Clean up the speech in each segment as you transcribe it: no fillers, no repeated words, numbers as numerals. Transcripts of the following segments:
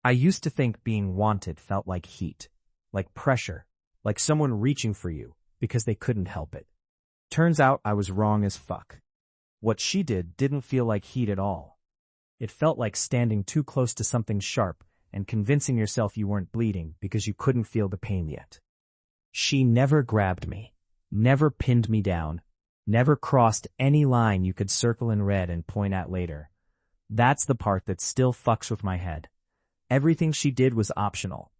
I used to think being wanted felt like heat, like pressure, like someone reaching for you because they couldn't help it. Turns out I was wrong as fuck. What she did didn't feel like heat at all. It felt like standing too close to something sharp and convincing yourself you weren't bleeding because you couldn't feel the pain yet. She never grabbed me, never pinned me down, never crossed any line you could circle in red and point at later. That's the part that still fucks with my head. Everything she did was optional.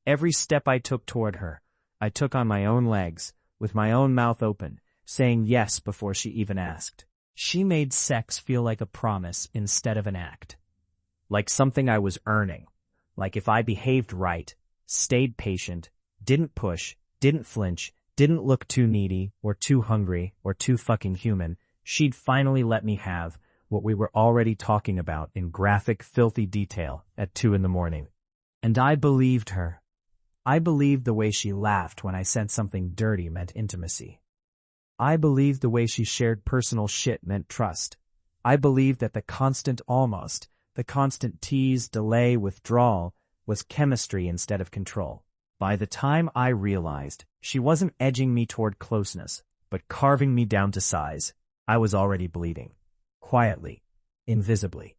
Every step I took toward her, I took on my own legs, with my own mouth open, saying yes before she even asked. She made sex feel like a promise instead of an act. Like something I was earning. Like if I behaved right, stayed patient, didn't push, didn't flinch, didn't look too needy or too hungry or too fucking human, she'd finally let me have what we were already talking about in graphic, filthy detail at 2 a.m. And I believed her. I believed the way she laughed when I said something dirty meant intimacy. I believed the way she shared personal shit meant trust. I believed that the constant almost, the constant tease, delay, withdrawal, was chemistry instead of control. By the time I realized she wasn't edging me toward closeness, but carving me down to size, I was already bleeding. Quietly, invisibly.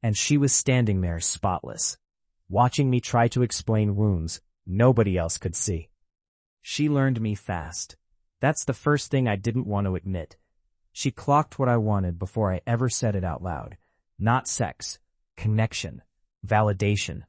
And she was standing there spotless, watching me try to explain wounds nobody else could see. She learned me fast. That's the first thing I didn't want to admit. She clocked what I wanted before I ever said it out loud. Not sex, connection, validation.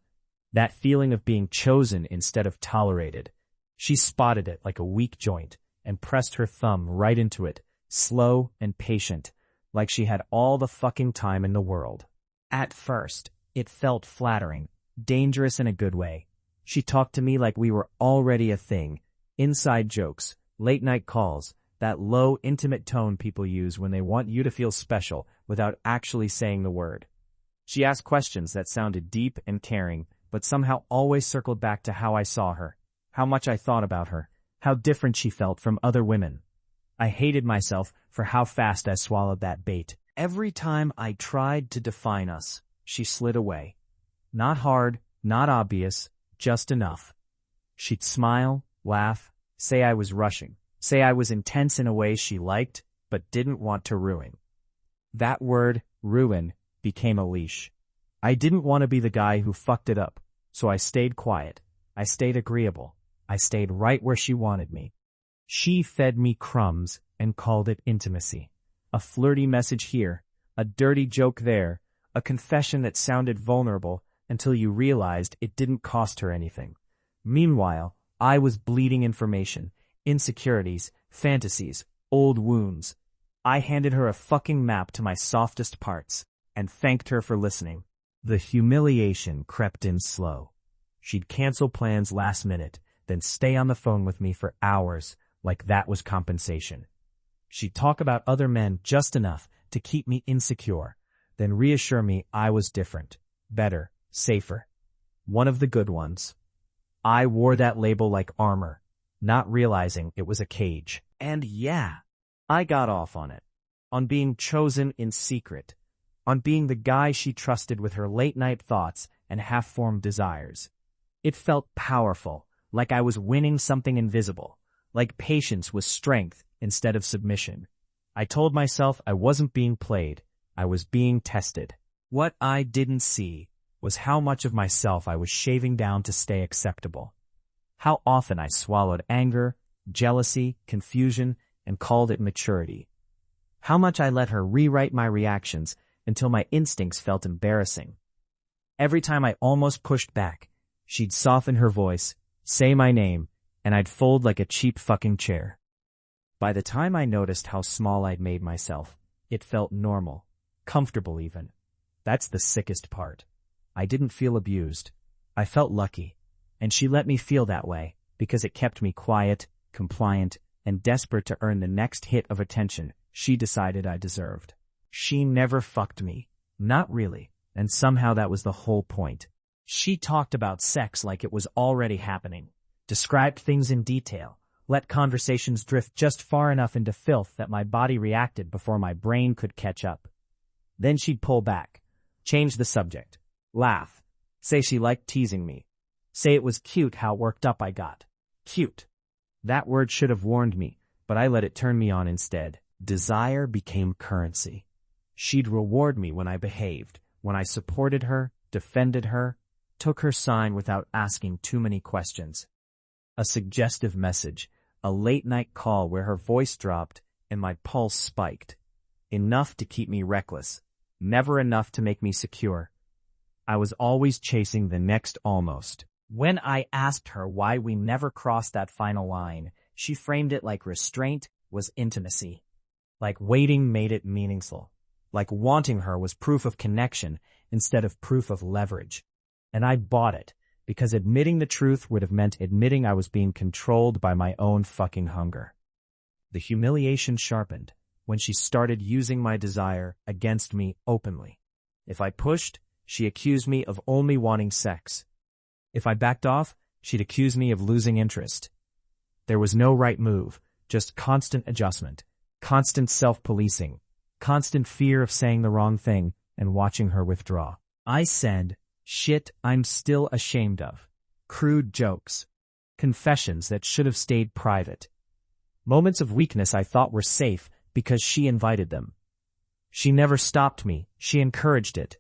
That feeling of being chosen instead of tolerated. She spotted it like a weak joint and pressed her thumb right into it, slow and patient, like she had all the fucking time in the world. At first, it felt flattering, dangerous in a good way. She talked to me like we were already a thing. Inside jokes, late-night calls, that low, intimate tone people use when they want you to feel special without actually saying the word. She asked questions that sounded deep and caring, but somehow always circled back to how I saw her, how much I thought about her, how different she felt from other women. I hated myself for how fast I swallowed that bait. Every time I tried to define us, she slid away. Not hard, not obvious, just enough. She'd smile, laugh, say I was rushing, say I was intense in a way she liked, but didn't want to ruin. That word, ruin, became a leash. I didn't want to be the guy who fucked it up, so I stayed quiet. I stayed agreeable. I stayed right where she wanted me. She fed me crumbs and called it intimacy. A flirty message here, a dirty joke there, a confession that sounded vulnerable until you realized it didn't cost her anything. Meanwhile, I was bleeding information, insecurities, fantasies, old wounds. I handed her a fucking map to my softest parts and thanked her for listening. The humiliation crept in slow. She'd cancel plans last minute, then stay on the phone with me for hours like that was compensation. She'd talk about other men just enough to keep me insecure, then reassure me I was different, better, safer. One of the good ones. I wore that label like armor, not realizing it was a cage. And yeah, I got off on it. On being chosen in secret. On being the guy she trusted with her late-night thoughts and half-formed desires. It felt powerful, like I was winning something invisible, like patience was strength instead of submission. I told myself I wasn't being played, I was being tested. What I didn't see was how much of myself I was shaving down to stay acceptable. How often I swallowed anger, jealousy, confusion, and called it maturity. How much I let her rewrite my reactions until my instincts felt embarrassing. Every time I almost pushed back, she'd soften her voice, say my name, and I'd fold like a cheap fucking chair. By the time I noticed how small I'd made myself, it felt normal, comfortable even. That's the sickest part. I didn't feel abused. I felt lucky, and she let me feel that way because it kept me quiet, compliant, and desperate to earn the next hit of attention she decided I deserved. She never fucked me. Not really, and somehow that was the whole point. She talked about sex like it was already happening, described things in detail, let conversations drift just far enough into filth that my body reacted before my brain could catch up. Then she'd pull back, change the subject, laugh, Say she liked teasing me. Say it was cute how worked up I got. Cute. That word should have warned me, but I let it turn me on instead. Desire became currency. She'd reward me when I behaved, when I supported her, defended her, took her side without asking too many questions. A suggestive message, a late-night call where her voice dropped and my pulse spiked. Enough to keep me reckless, never enough to make me secure. I was always chasing the next almost. When I asked her why we never crossed that final line, she framed it like restraint was intimacy. Like waiting made it meaningful. Like wanting her was proof of connection instead of proof of leverage. And I bought it, because admitting the truth would have meant admitting I was being controlled by my own fucking hunger. The humiliation sharpened when she started using my desire against me openly. If I pushed, she accused me of only wanting sex. If I backed off, she'd accuse me of losing interest. There was no right move, just constant adjustment, constant self-policing, constant fear of saying the wrong thing and watching her withdraw. I said, shit I'm still ashamed of. Crude jokes. Confessions that should have stayed private. Moments of weakness I thought were safe because she invited them. She never stopped me, she encouraged it.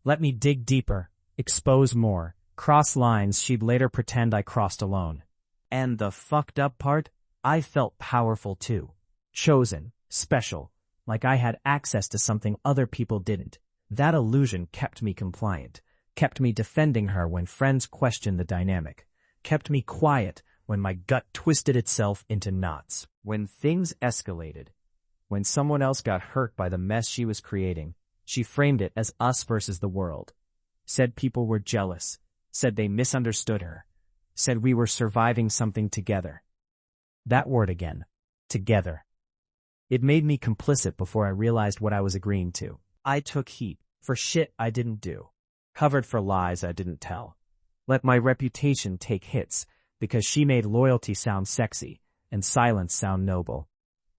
Let me dig deeper, expose more, cross lines she'd later pretend I crossed alone. And the fucked up part? I felt powerful too. Chosen, special, like I had access to something other people didn't. That illusion kept me compliant, kept me defending her when friends questioned the dynamic, kept me quiet when my gut twisted itself into knots. When things escalated, when someone else got hurt by the mess she was creating, she framed it as us versus the world. Said people were jealous, said they misunderstood her, said we were surviving something together. That word again, together. It made me complicit before I realized what I was agreeing to. I took heat for shit I didn't do, covered for lies I didn't tell. Let my reputation take hits because she made loyalty sound sexy and silence sound noble.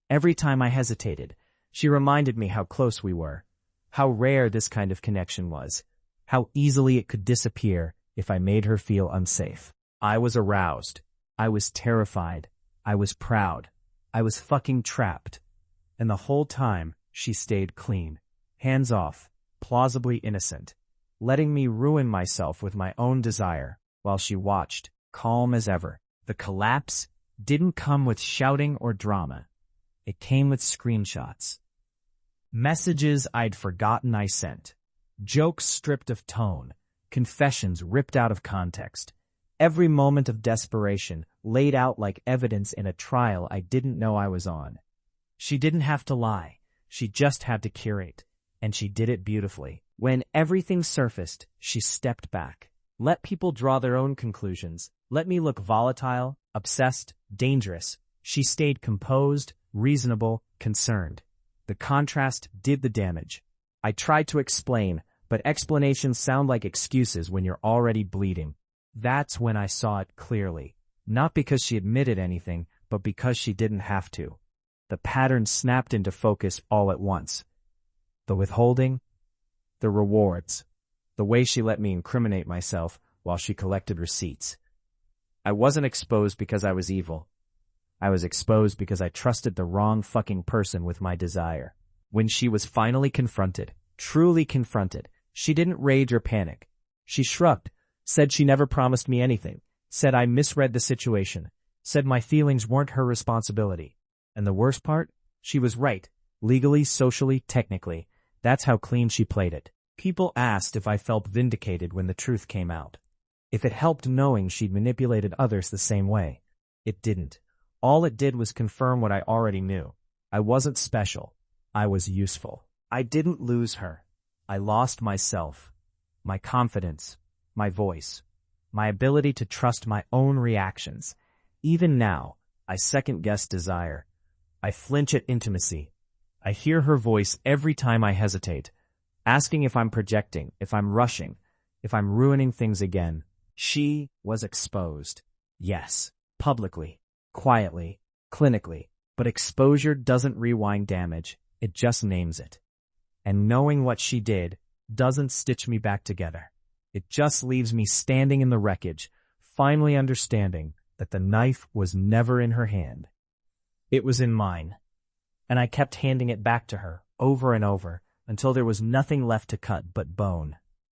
Every time I hesitated, she reminded me how close we were, how rare this kind of connection was, how easily it could disappear if I made her feel unsafe. I was aroused. I was terrified. I was proud. I was fucking trapped. And the whole time, she stayed clean, hands off, plausibly innocent, letting me ruin myself with my own desire while she watched, calm as ever. The collapse didn't come with shouting or drama. It came with screenshots. Messages I'd forgotten I sent. Jokes stripped of tone. Confessions ripped out of context. Every moment of desperation laid out like evidence in a trial I didn't know I was on. She didn't have to lie. She just had to curate. And she did it beautifully. When everything surfaced, she stepped back. Let people draw their own conclusions. Let me look volatile, obsessed, dangerous. She stayed composed, reasonable, concerned. The contrast did the damage. I tried to explain, but explanations sound like excuses when you're already bleeding. That's when I saw it clearly. Not because she admitted anything, but because she didn't have to. The pattern snapped into focus all at once. The withholding, the rewards, the way she let me incriminate myself while she collected receipts. I wasn't exposed because I was evil. I was exposed because I trusted the wrong fucking person with my desire. When she was finally confronted, truly confronted, she didn't rage or panic. She shrugged, said she never promised me anything, said I misread the situation, said my feelings weren't her responsibility. And the worst part? She was right. Legally, socially, technically. That's how clean she played it. People asked if I felt vindicated when the truth came out. If it helped knowing she'd manipulated others the same way. It didn't. All it did was confirm what I already knew. I wasn't special. I was useful. I didn't lose her. I lost myself, my confidence, my voice, my ability to trust my own reactions. Even now, I second-guess desire. I flinch at intimacy. I hear her voice every time I hesitate, asking if I'm projecting, if I'm rushing, if I'm ruining things again. She was exposed. Yes, publicly, quietly, clinically. But exposure doesn't rewind damage, it just names it. And knowing what she did doesn't stitch me back together. It just leaves me standing in the wreckage, finally understanding that the knife was never in her hand. It was in mine, and I kept handing it back to her over and over until there was nothing left to cut but bone.